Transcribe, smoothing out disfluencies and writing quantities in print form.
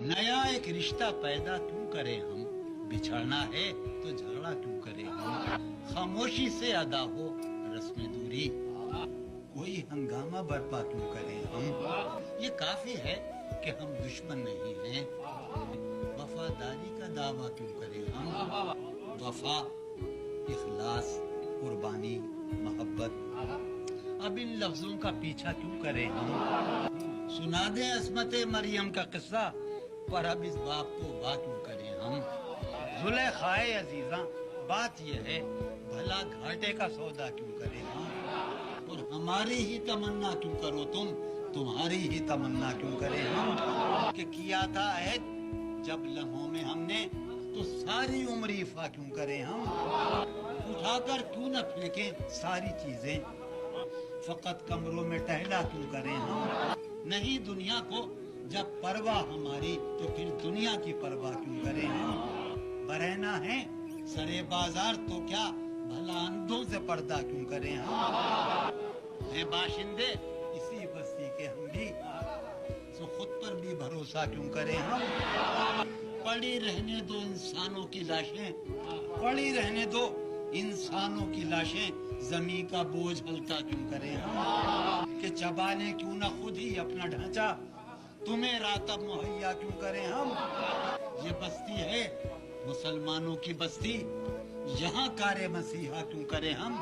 नया एक रिश्ता पैदा क्यों करें हम, बिछड़ना है तो झगड़ा क्यों करें हम, खामोशी से अदा हो रस्म दूरी, कोई हंगामा बर्पा क्यों करें हम, ये काफी है कि हम दुश्मन नहीं हैं, वफादारी का दावा क्यों करें हम, वफा, इखलास, कुर्बानी, मोहब्बत, अब इन लफ्जों का पीछा क्यों करें हम, सुना दें अस्मत मरियम का किस्सा, पर अब इस बाप को बात क्यों करें हम, जुलेखाए अजीजा बात यह है, भला घाटे का सौदा क्यों करें हम, और हमारी ही तमन्ना क्यों करो तुम, तुम्हारी ही तमन्ना क्यों करें हम, कि किया था अहद जब लम्हों में हमने, तो सारी उम्र इफा क्यों करें हम, उठाकर क्यों न फेंकें सारी चीजें, फकत कमरों में टहला क्यों करें हम, नहीं दुनिया को जब परवाह हमारी, तो फिर दुनिया की परवाह क्यों करें हम, बरहना है सरे बाजार तो क्या, भला अंधों से पर्दा क्यों करें हम, हैं बाशिंदे इसी बस्ती के हम भी, सो खुद पर भी भरोसा क्यों करें हम, पड़ी रहने दो इंसानों की लाशें, पड़ी रहने दो इंसानों की लाशें, जमी का बोझ हल्का क्यों करें हम, कि चबाने क्यों ना खुद ही अपना ढांचा, तुम्हें रातब मुहैया क्यों करें हम, ये बस्ती है मुसलमानों की बस्ती, यहाँ कारे मसीहा क्यों करें हम,